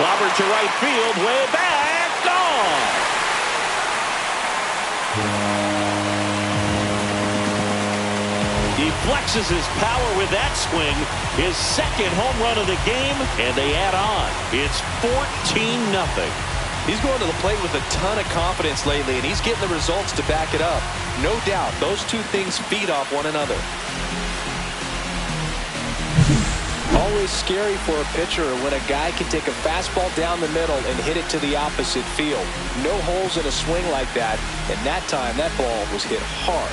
Clobbered to right field, way back, gone. He flexes his power with that swing, his second home run of the game, and they add on. It's 14-0. He's going to the plate with a ton of confidence lately, and he's getting the results to back it up. No doubt, those two things feed off one another. Always scary for a pitcher when a guy can take a fastball down the middle and hit it to the opposite field. No holes in a swing like that, and that time that ball was hit hard.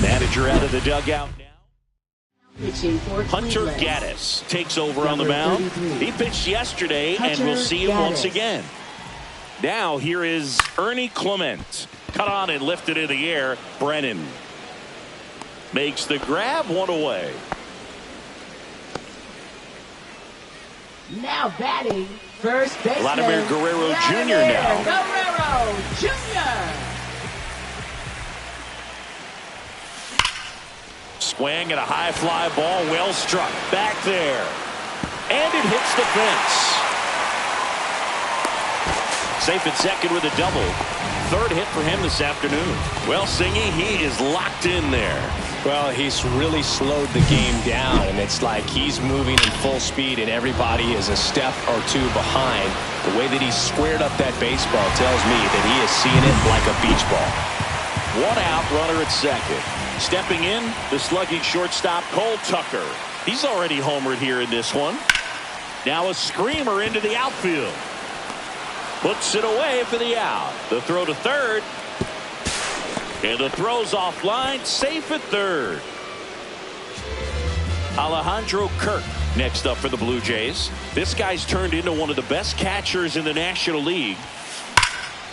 Manager out of the dugout now. Hunter Gaddis takes over on the mound. He pitched yesterday, and we'll see him once again. Now here is Ernie Clement. Cut on and lifted in the air. Brennan makes the grab, one away. Now batting, first baseman Vladimir Guerrero Jr. now. Guerrero Jr. Swing and a high fly ball, well struck. Back there. And it hits the fence. Safe at second with a double. Third hit for him this afternoon. Well, Singy, he is locked in there. Well, he's really slowed the game down, and it's like he's moving in full speed and everybody is a step or two behind. The way that he squared up that baseball tells me that he is seeing it like a beach ball. One out, runner at second. Stepping in, the slugging shortstop Cole Tucker. He's already homered here in this one. Now a screamer into the outfield. Puts it away for the out. The throw to third. And the throw's offline, safe at third. Alejandro Kirk next up for the Blue Jays. This guy's turned into one of the best catchers in the National League.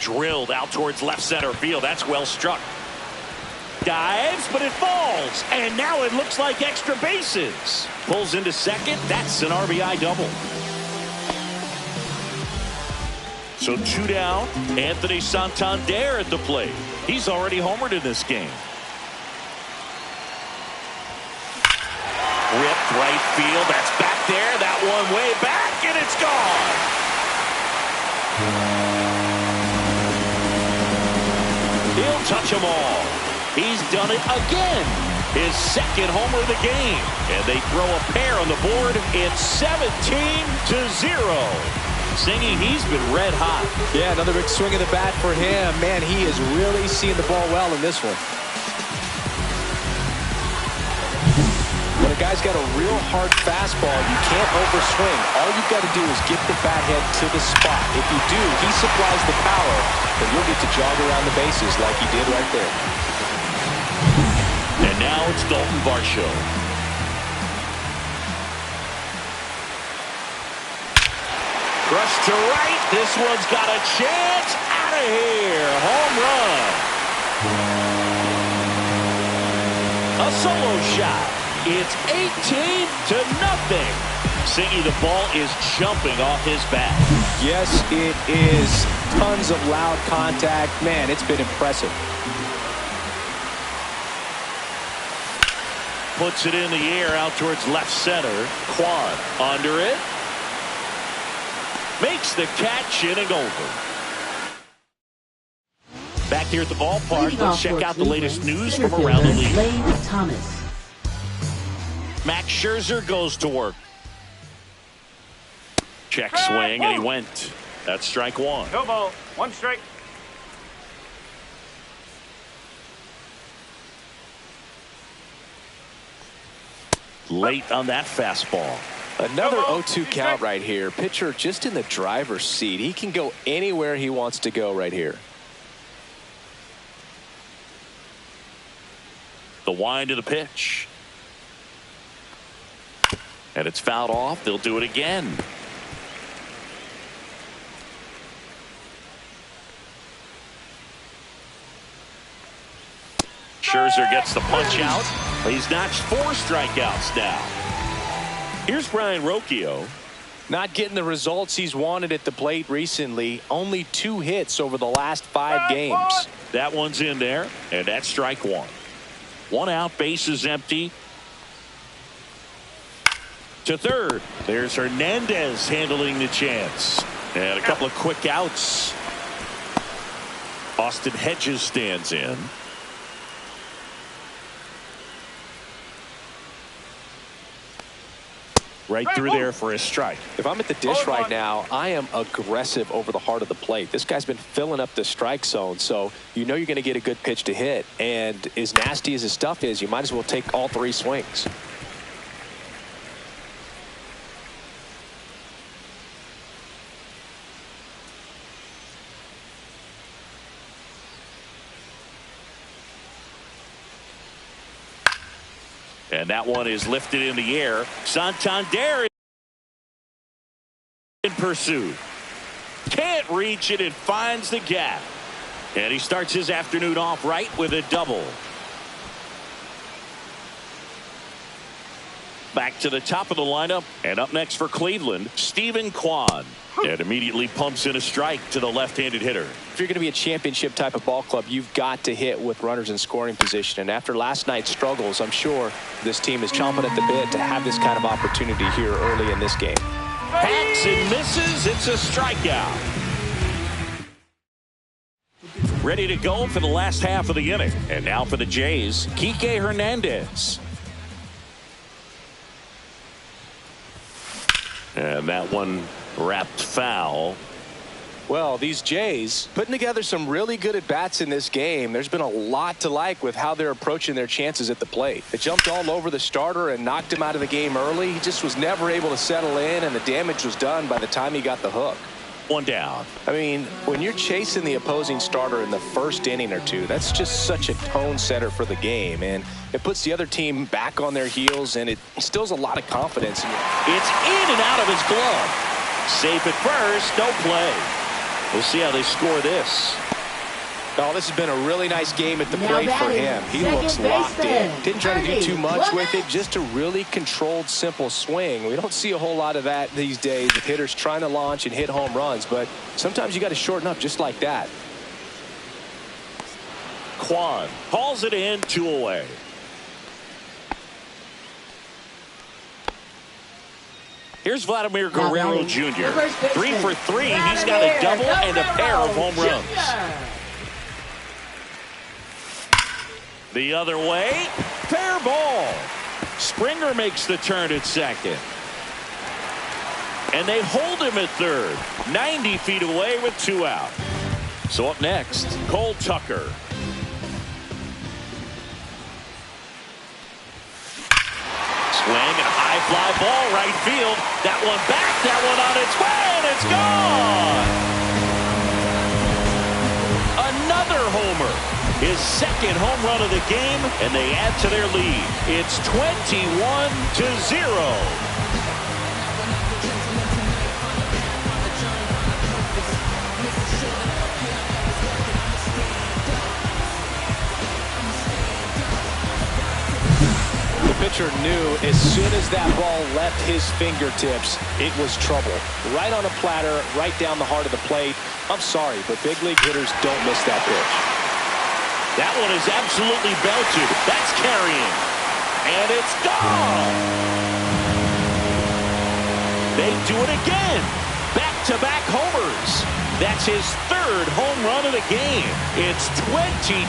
Drilled out towards left center field. That's well struck. Dives, but it falls. And now it looks like extra bases. Pulls into second. That's an RBI double. So two down. Anthony Santander at the plate. He's already homered in this game. Ripped right field. That's back there. That one way back, and it's gone. He'll touch them all. He's done it again. His second homer of the game. And they throw a pair on the board. It's 17-0. Singy, he's been red hot. Yeah, another big swing of the bat for him. Man, he is really seeing the ball well in this one. When a guy's got a real hard fastball, you can't overswing. All you've got to do is get the bat head to the spot. If you do, he supplies the power, and you'll get to jog around the bases like he did right there. And now it's Dalton Varsho. Crushed to right. This one's got a chance. Out of here. Home run. A solo shot. It's 18-0. Singy, the ball is jumping off his bat. Yes, it is. Tons of loud contact. Man, it's been impressive. Puts it in the air out towards left center. Quan under it. Makes the catch in and over. Back here at the ballpark, let's check out the latest news from around the league. Max Scherzer goes to work. Check swing, and he went. That's strike one. No ball, one strike. Late on that fastball. Another 0-2 count right here. Pitcher just in the driver's seat. He can go anywhere he wants to go right here. The wind of the pitch. And it's fouled off. They'll do it again. Scherzer gets the punch out. He's notched 4 strikeouts now. Here's Brian Rocchio. Not getting the results he's wanted at the plate recently. Only 2 hits over the last 5 games. That one's in there, and that's strike one. 1 out, bases empty. To third. There's Hernandez handling the chance. And a couple of quick outs. Austin Hedges stands in. Right through there for a strike. If I'm at the dish right now, I am aggressive over the heart of the plate. This guy's been filling up the strike zone, so you know you're going to get a good pitch to hit. And as nasty as his stuff is, you might as well take all 3 swings. And that one is lifted in the air. Santander in pursuit. Can't reach it. It finds the gap. And he starts his afternoon off right with a double. Back to the top of the lineup. And up next for Cleveland, Stephen Kwan. And immediately pumps in a strike to the left-handed hitter. If you're going to be a championship type of ball club, you've got to hit with runners in scoring position. And after last night's struggles, I'm sure this team is chomping at the bit to have this kind of opportunity here early in this game. Hacks and misses. It's a strikeout. Ready to go for the last half of the inning. And now for the Jays, Kike Hernandez. And that one wrapped foul. Well, these Jays putting together some really good at-bats in this game. There's been a lot to like with how they're approaching their chances at the plate. They jumped all over the starter and knocked him out of the game early. He just was never able to settle in, and the damage was done by the time he got the hook. One down. I mean, when you're chasing the opposing starter in the first inning or two, that's just such a tone setter for the game, and it puts the other team back on their heels, and it instills a lot of confidence in you. It's in and out of his glove. Safe at first, no play. We'll see how they score this. Oh, this has been a really nice game at the plate for him. He looks locked in. Didn't try to do too much with it. Just a really controlled, simple swing. We don't see a whole lot of that these days with hitters trying to launch and hit home runs. But sometimes you got to shorten up just like that. Kwan hauls it in, 2 away. Here's Vladimir Guerrero Jr. 3 for 3. He's got a double and a pair of home runs. The other way, fair ball. Springer makes the turn at second. And they hold him at third. 90 feet away with 2 out. So up next, Cole Tucker. Swing and a high fly ball right field. That one back, that one on its way, and it's gone. Another homer. His second home run of the game, and they add to their lead. It's 21-0. Pitcher knew as soon as that ball left his fingertips, it was trouble. Right on a platter, right down the heart of the plate. I'm sorry, but big league hitters don't miss that pitch. That one is absolutely belted. That's carrying. And it's gone. They do it again. Back-to-back homers. That's his third home run of the game. It's 22-0.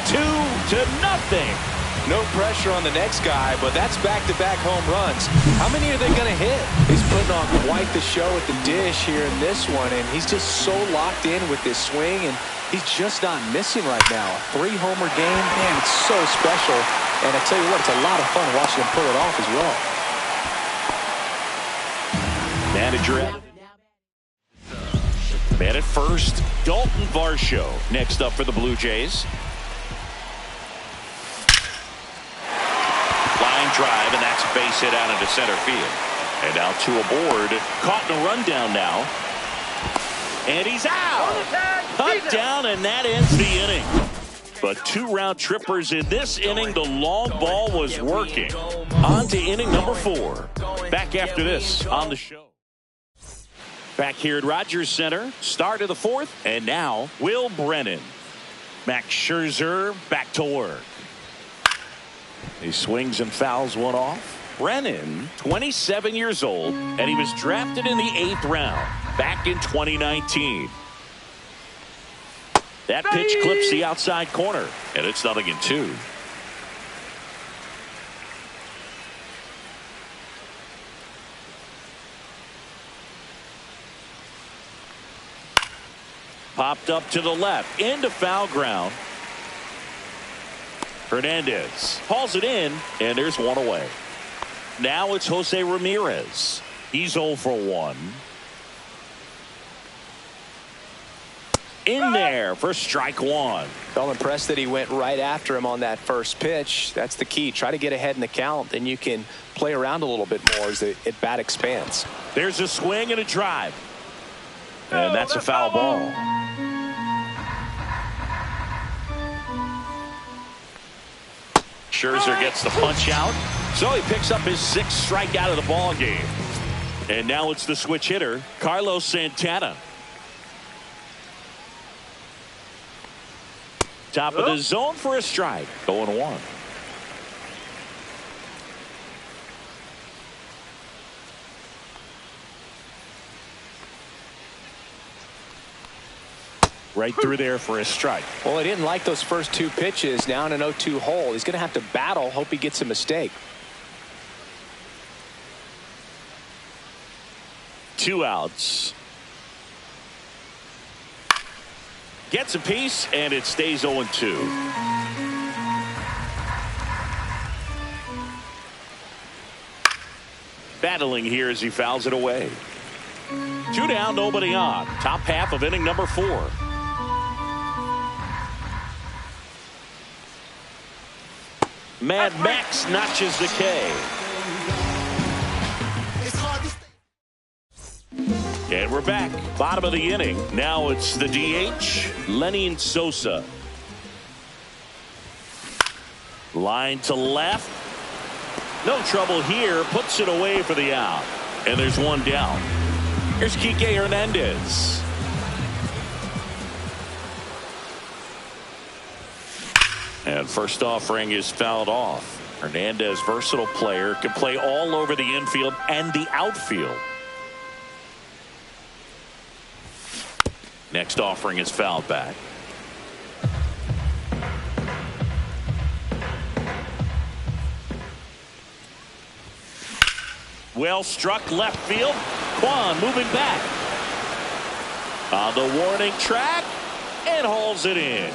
No pressure on the next guy, but that's back-to-back home runs. How many are they going to hit? He's putting on quite the show at the dish here in this one, and he's just so locked in with this swing, and he's just not missing right now. 3-homer game, man, it's so special. And I tell you what, it's a lot of fun watching him pull it off as well. Manager man at first, Dalton Varsho. Next up for the Blue Jays. Line drive, and that's a base hit out into center field. And now 2 aboard. Caught in a rundown now. And he's out. Cut down, and that ends the inning. But 2 round trippers in this inning. The long ball was working. On to inning number 4. Back after this on the show. Back here at Rogers Center. Start of the 4th. And now Will Brennan. Max Scherzer back to work. He swings and fouls one off. Brennan, 27 years old, and he was drafted in the 8th round back in 2019. That pitch clips the outside corner, and it's 0-2. Popped up to the left, into foul ground. Hernandez hauls it in, and there's one away. Now it's Jose Ramirez. He's 0 for 1. In there for strike one. Well, impressed that he went right after him on that first pitch. That's the key. Try to get ahead in the count, then you can play around a little bit more as the at-bat expands. There's a swing and a drive. And that's a foul ball. Scherzer gets the punch out. So he picks up his 6th strikeout of the ball game. And now it's the switch hitter, Carlos Santana. Top of the zone for a strike. 0-1. Right through there for a strike. Well, he didn't like those first 2 pitches. Now in an 0-2 hole. He's going to have to battle. Hope he gets a mistake. 2 outs. Gets a piece, and it stays 0-2. Battling here as he fouls it away. 2 down, nobody on. Top half of inning number 4. Mad Max notches the K. And we're back. Bottom of the inning. Now it's the DH, Lenyn Sosa. Line to left. No trouble here. Puts it away for the out. And there's 1 down. Here's Kike Hernandez. And first offering is fouled off. Hernandez, versatile player, can play all over the infield and the outfield. Next offering is fouled back. Well struck left field. Kwan moving back. On the warning track and hauls it in.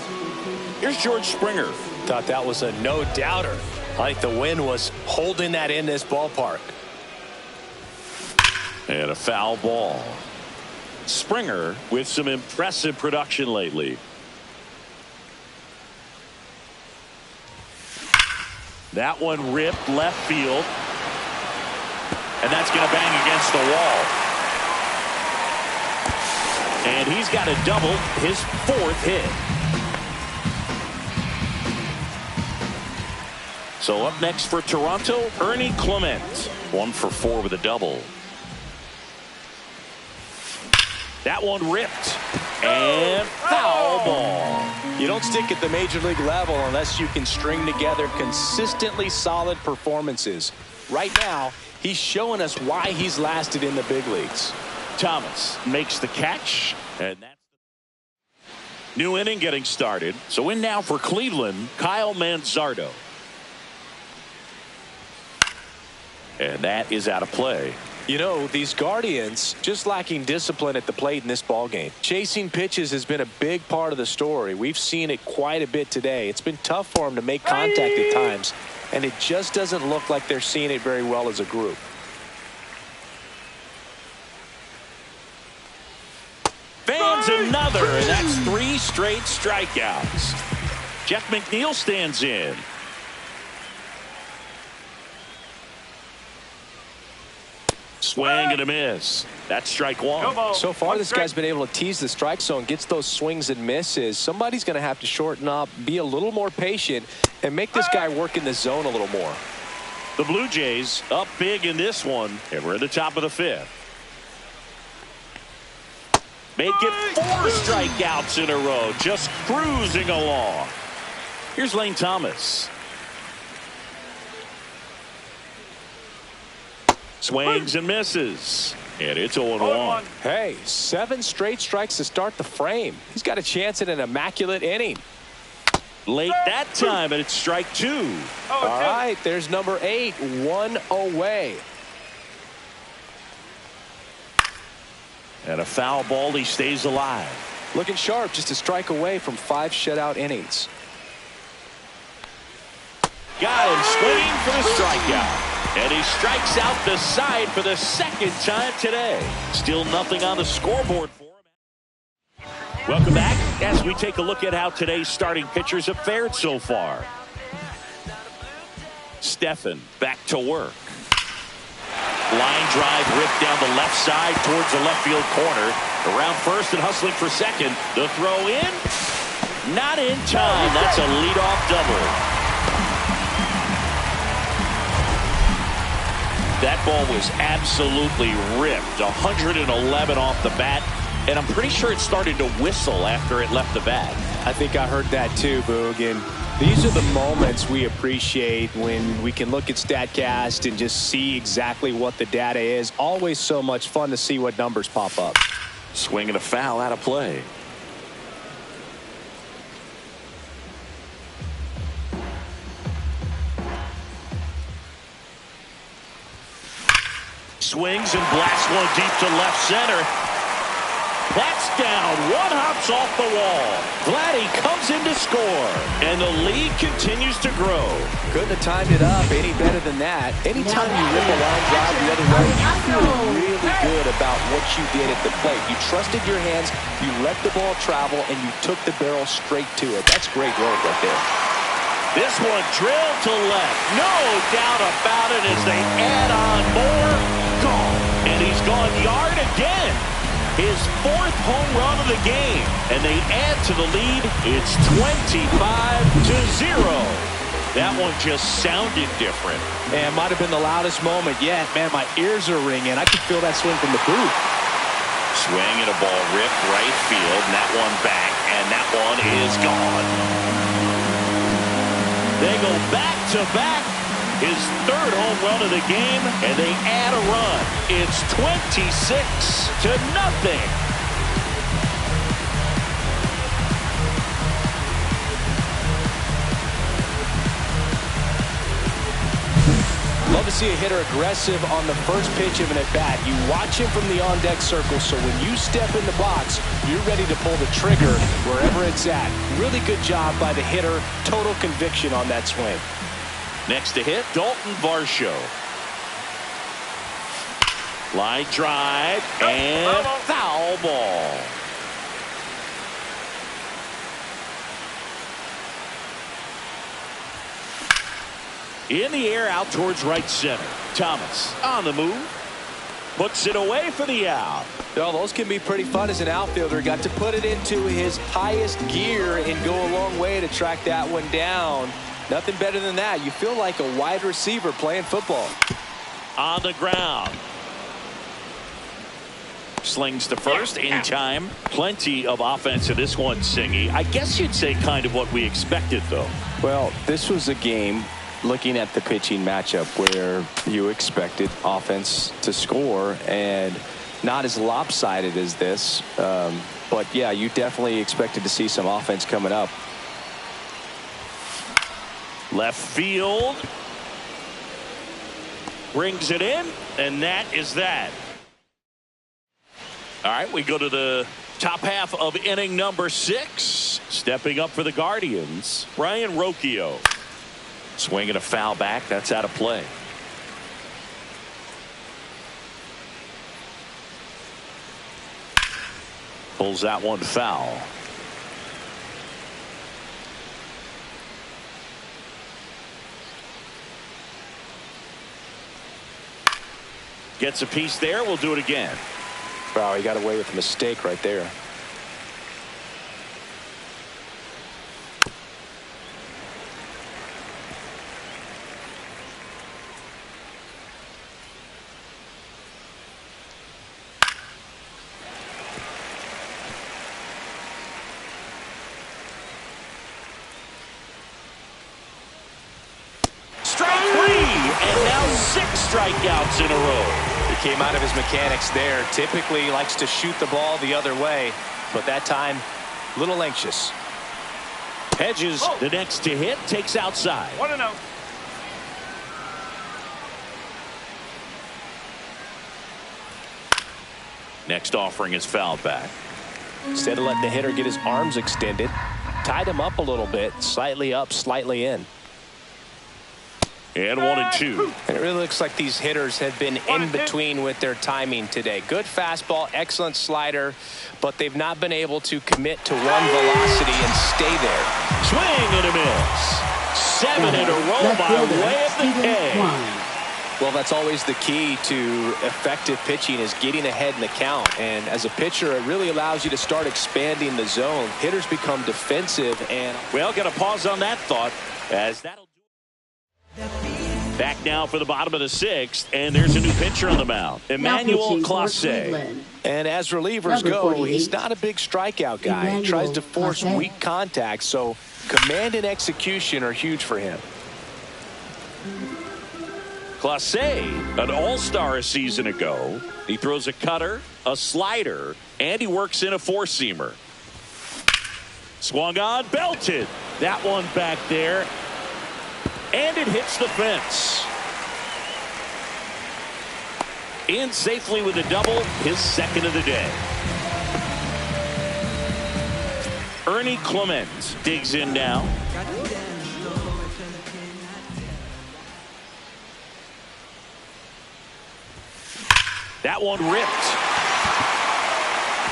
Here's George Springer. Thought that was a no-doubter. Like the wind was holding that in this ballpark. And a foul ball. Springer with some impressive production lately. That one ripped left field. And that's going to bang against the wall. And he's got a double, his 4th hit. So up next for Toronto, Ernie Clement. 1 for 4 with a double. That one ripped. And foul ball. You don't stick at the major league level unless you can string together consistently solid performances. Right now, he's showing us why he's lasted in the big leagues. Thomas makes the catch. And that's new inning getting started. So in now for Cleveland, Kyle Manzardo. And that is out of play. You know, these Guardians just lacking discipline at the plate in this ballgame. Chasing pitches has been a big part of the story. We've seen it quite a bit today. It's been tough for them to make contact at times, and it just doesn't look like they're seeing it very well as a group. Fans another, and that's 3 straight strikeouts. Jeff McNeil stands in. Swing and a miss. That's strike 1. So far, this guy's been able to tease the strike zone, gets those swings and misses. Somebody's going to have to shorten up, be a little more patient, and make this guy work in the zone a little more. The Blue Jays up big in this one, and we're at the top of the 5th. Make it 4 strikeouts in a row, just cruising along. Here's Lane Thomas. Swings and misses. And it's 0-1. Hey, 7 straight strikes to start the frame. He's got a chance at an immaculate inning. Late that time, and it's strike 2. All right, there's number 8, 1 away. And a foul ball, he stays alive. Looking sharp, just a strike away from 5 shutout innings. Got him swinging for the strikeout. And he strikes out the side for the second time today. Still nothing on the scoreboard for him. Welcome back as we take a look at how today's starting pitchers have fared so far. Stephan back to work. Line drive ripped down the left side towards the left field corner. Around first and hustling for second. The throw in. Not in time. That's a leadoff double. That ball was absolutely ripped. 111 off the bat. And I'm pretty sure it started to whistle after it left the bat. I think I heard that too, Boog. And these are the moments we appreciate when we can look at StatCast and just see exactly what the data is. Always so much fun to see what numbers pop up. Swing and a foul out of play. Swings and blasts one deep to left center. That's down. One hops off the wall. Vladdy comes in to score. And the lead continues to grow. Couldn't have timed it up any better than that. Anytime you rip a line drive the other way, you feel really good about what you did at the plate. You trusted your hands, you let the ball travel, and you took the barrel straight to it. That's great work right there. This one drilled to left. No doubt about it as they add on more. Gone. And he's gone yard again. His 4th home run of the game. And they add to the lead. It's 25-0. That one just sounded different. And might have been the loudest moment yet. Man, my ears are ringing. I can feel that swing from the booth. Swing and a ball ripped right field. And that one back. And that one is gone. They go back-to-back. His 3rd home run of the game, and they add a run. It's 26-0. Love to see a hitter aggressive on the first pitch of an at-bat. You watch him from the on-deck circle, so when you step in the box, you're ready to pull the trigger wherever it's at. Really good job by the hitter. Total conviction on that swing. Next to hit, Dalton Varsho. Line drive and foul ball. In the air out towards right center. Thomas on the move. Puts it away for the out. Well, those can be pretty fun as an outfielder. Got to put it into his highest gear and go a long way to track that one down. Nothing better than that. You feel like a wide receiver playing football. On the ground. Slings to first in time. Plenty of offense in this one, Singy. I guess you'd say kind of what we expected, though. Well, this was a game, looking at the pitching matchup, where you expected offense to score, and not as lopsided as this. But, yeah, you definitely expected to see some offense coming up. Left field. Brings it in, and that is that. All right, we go to the top half of inning number 6. Stepping up for the Guardians, Brian Rocchio. Swinging a foul back. That's out of play. Pulls that one foul. Gets a piece there. We'll do it again. Wow, he got away with a mistake right there. strikeouts in a row. He came out of his mechanics there. Typically he likes to shoot the ball the other way, but that time a little anxious. Hedges, the next to hit, takes outside. 1-0. Next offering is fouled back. Instead of letting the hitter get his arms extended, tied him up a little bit, slightly up, slightly in. And 1-2. And it really looks like these hitters have been in between with their timing today. Good fastball, excellent slider, but they've not been able to commit to one velocity and stay there. Swing and a miss. 7 in a row by way of the K. Well, that's always the key to effective pitching, is getting ahead in the count. And as a pitcher, it really allows you to start expanding the zone. Hitters become defensive. And well, got to pause on that thought, as that'll do. Back now for the bottom of the 6th, and there's a new pitcher on the mound, Emmanuel Clase. And as relievers go, he's not a big strikeout guy. He tries to force weak contact, so command and execution are huge for him. Clase, an all-star a season ago. He throws a cutter, a slider, and he works in a four-seamer. Swung on, belted. That one back there. And it hits the fence. In safely with a double, his second of the day. Ernie Clement digs in now. That one ripped.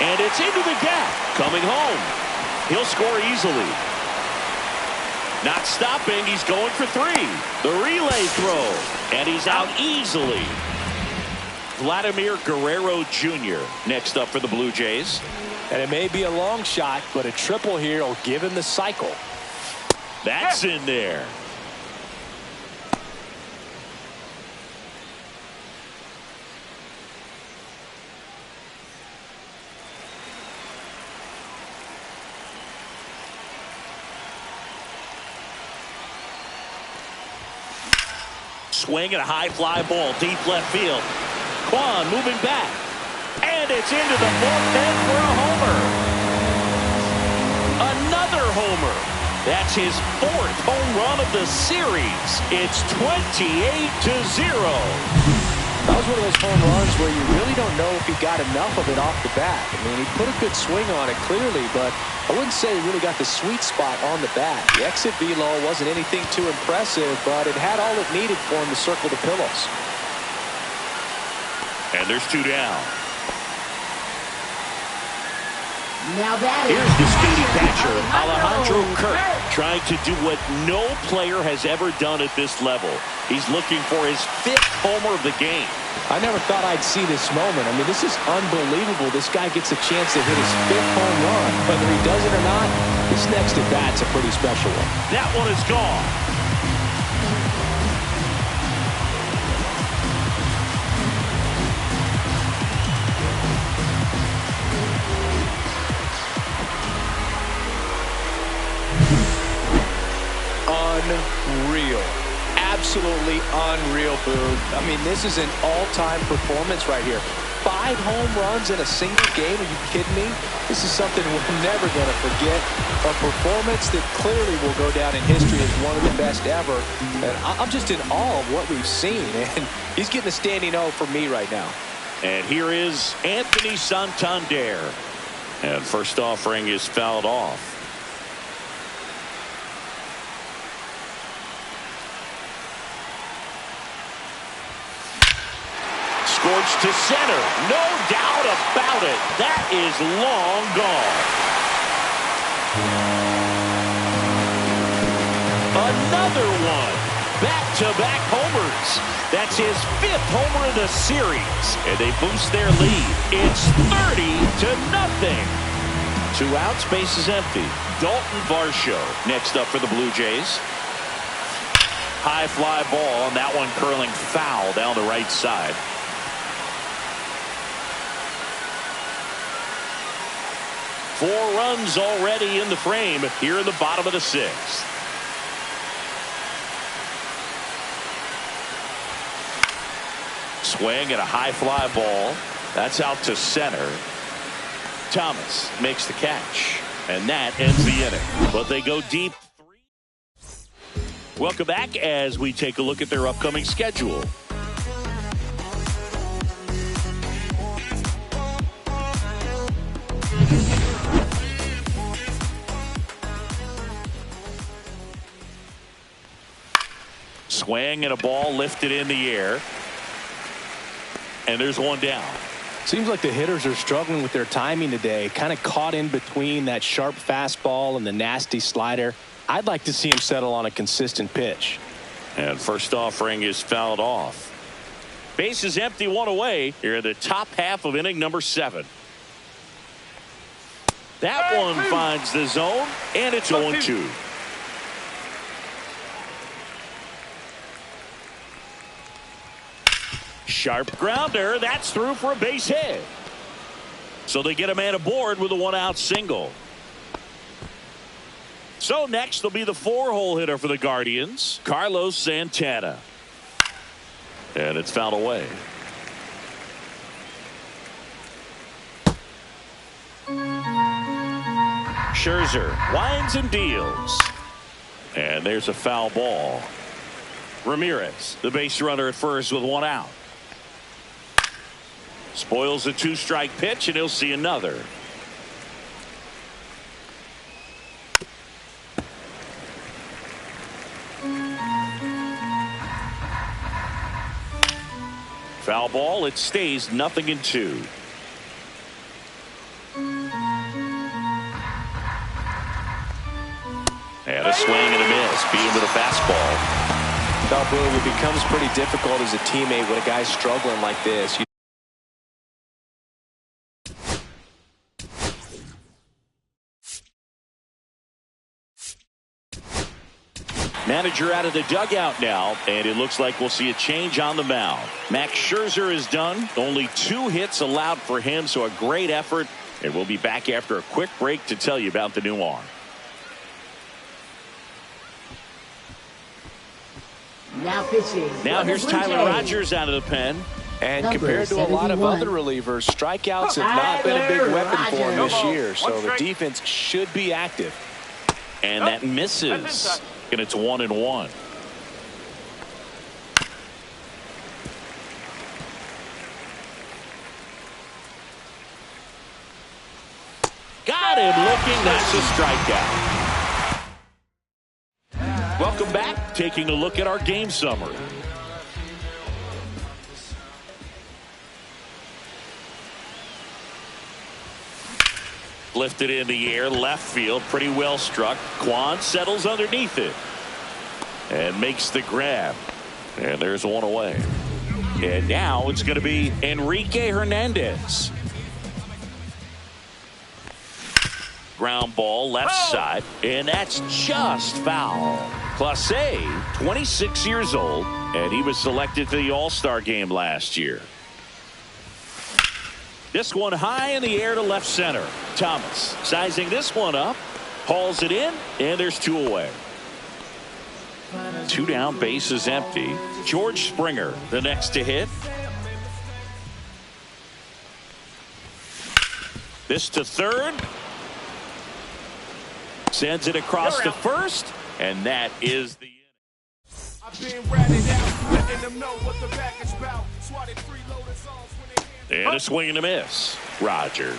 And it's into the gap. Coming home. He'll score easily. Not stopping. He's going for 3. The relay throw. And he's out easily. Vladimir Guerrero Jr. next up for the Blue Jays. And it may be a long shot, but a triple here will give him the cycle. That's in there. Swing and a high fly ball deep left field. Kwan moving back, and it's into the bullpen for a homer. Another homer. That's his 4th home run of the series. It's 28-0. That was one of those home runs where you really don't know if he got enough of it off the bat. I mean, he put a good swing on it clearly, but I wouldn't say he really got the sweet spot on the bat. The exit velo wasn't anything too impressive, but it had all it needed for him to circle the pillows. And there's 2 down. Now that Here's the speedy catcher, Alejandro Kirk, trying to do what no player has ever done at this level. He's looking for his 5th homer of the game. I never thought I'd see this moment. I mean, this is unbelievable. This guy gets a chance to hit his 5th home run. Whether he does it or not, this next at bat's a pretty special one. That one is gone. Unreal. Absolutely unreal, Boog. I mean, this is an all-time performance right here. 5 home runs in a single game. Are you kidding me? This is something we're never going to forget. A performance that clearly will go down in history as one of the best ever. And I'm just in awe of what we've seen. And he's getting a standing O for me right now. And here is Anthony Santander. And first offering is fouled off. Scorched to center. No doubt about it. That is long gone. Another one. Back-to-back homers. That's his 5th homer of the series. And they boost their lead. It's 30-0. 2 outs, base is empty. Dalton Varsho next up for the Blue Jays. High fly ball, and that one curling foul down the right side. Four runs already in the frame here in the bottom of the 6th. Swing and a high fly ball. That's out to center. Thomas makes the catch. And that ends the inning. But they go deep. Welcome back as we take a look at their upcoming schedule. Swing and a ball lifted in the air. And there's one down. Seems like the hitters are struggling with their timing today. Kind of caught in between that sharp fastball and the nasty slider. I'd like to see him settle on a consistent pitch. And first offering is fouled off. Base is empty, one away here in the top half of inning number 7. That one finds the zone, and it's 0-2. Sharp grounder. That's through for a base hit. So they get a man aboard with a 1-out single. So next will be the 4-hole hitter for the Guardians, Carlos Santana. And it's fouled away. Scherzer winds and deals. And there's a foul ball. Ramirez, the base runner at first with 1 out. Spoils a 2-strike pitch, and he'll see another. Foul ball. It stays 0-2. And a swing and a miss. Beat him with a fastball. Now, Boone, it becomes pretty difficult as a teammate when a guy's struggling like this. Manager out of the dugout now, and it looks like we'll see a change on the mound. Max Scherzer is done. Only 2 hits allowed for him, so a great effort. And we'll be back after a quick break to tell you about the new arm. Now pitching. Now here's Tyler Rogers out of the pen. And Number compared to a lot of 71. other relievers, strikeouts have not been a big weapon for him this year. So the defense should be active. And that misses. And it's 1-1. Got him looking. That's a strikeout. Welcome back. Taking a look at our game summary. Lifted in the air, left field, pretty well struck. Kwan settles underneath it and makes the grab. And there's one away. And now it's going to be Enrique Hernandez. Ground ball left side, and that's just foul. Clase, 26 years old, and he was selected for the All-Star game last year. This one high in the air to left center. Thomas sizing this one up, hauls it in, and there's 2 away. 2 down, base is empty. George Springer, the next to hit. This to third. Sends it across to first, and that is the inning. I've been ratted out, letting them know what the back is about. Swatted freeloading songs when they And a swing and a miss. Rogers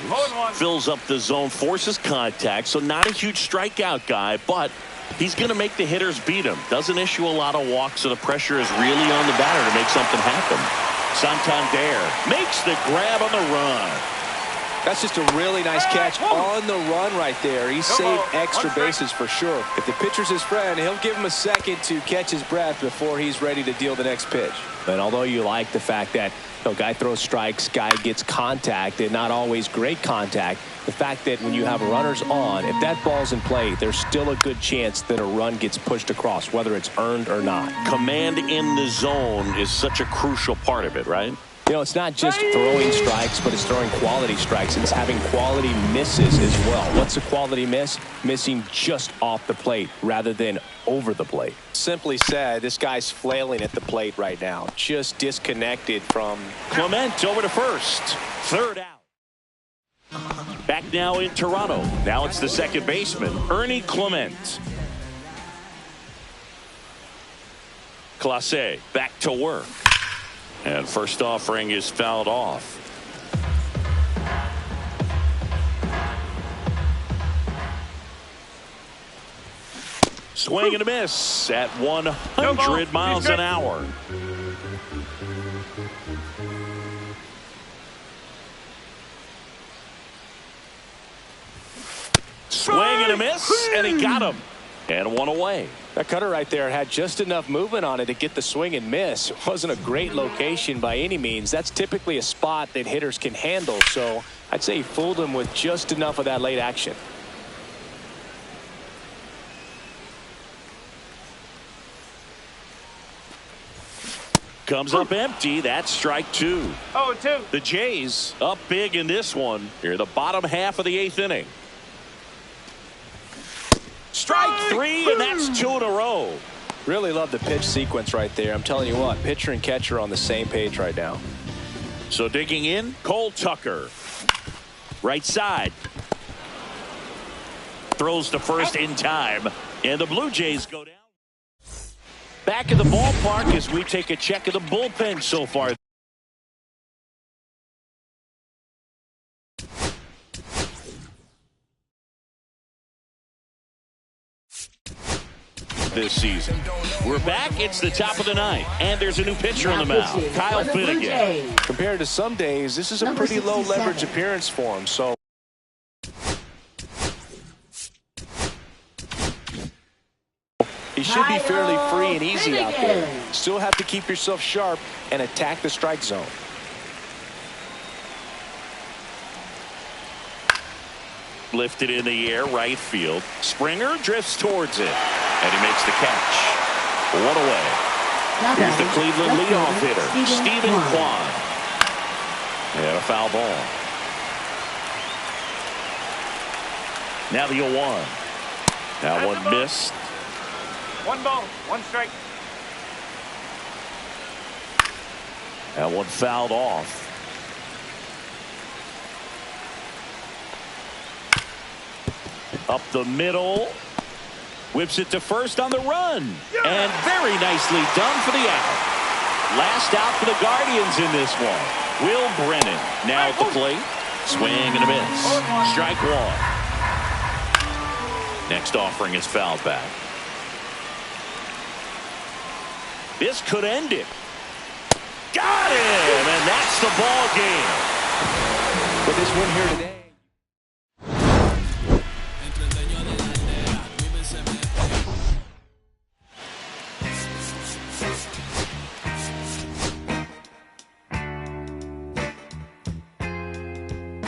fills up the zone, forces contact, so not a huge strikeout guy, but he's going to make the hitters beat him. Doesn't issue a lot of walks, so the pressure is really on the batter to make something happen. Santander makes the grab on the run. That's just a really nice catch on the run right there. He saved extra bases for sure. If the pitcher's his friend, he'll give him a second to catch his breath before he's ready to deal the next pitch. But although you like the fact that guy throws strikes, guy gets contact, and not always great contact, the fact that when you have runners on, if that ball's in play, there's still a good chance that a run gets pushed across, whether it's earned or not. Command in the zone is such a crucial part of it, right? You know, it's not just throwing strikes, but it's throwing quality strikes. It's having quality misses as well. What's a quality miss? Missing just off the plate rather than over the plate. Simply said, this guy's flailing at the plate right now. Just disconnected from... Clement over to first. Third out. Back now in Toronto. Now it's the second baseman, Ernie Clement. Clase back to work. And first offering is fouled off. Swing and a miss at 100 miles an hour. Swing and a miss, and he got him. And one away. That cutter right there had just enough movement on it to get the swing and miss. It wasn't a great location by any means. That's typically a spot that hitters can handle. So I'd say he fooled him with just enough of that late action. Comes up empty. That's strike two. 0-2. The Jays up big in this one. Here, the bottom half of the eighth inning. Strike three, and that's two in a row. Really love the pitch sequence right there. I'm telling you what, pitcher and catcher are on the same page right now. So digging in, Cole Tucker. Right side. Throws to first in time, and the Blue Jays go down. Back in the ballpark as we take a check of the bullpen so far this season. We're back. It's the top of the ninth, and there's a new pitcher on the mound, Kyle Finnegan. Compared to some days, this is a pretty low leverage appearance for him. So he should be fairly free and easy out there. Still have to keep yourself sharp and attack the strike zone. Lifted in the air, right field. Springer drifts towards it, and he makes the catch. One away. Here's the Cleveland leadoff hitter, Stephen Kwan. And a foul ball. Now the 0-1. That one missed. 1 ball, 1 strike. That one fouled off. Up the middle. Whips it to first on the run. And very nicely done for the out. Last out for the Guardians in this one. Will Brennan now at the plate. Swing and a miss. Strike one. Next offering is fouled back. This could end it. Got him! And that's the ball game. With this win here today.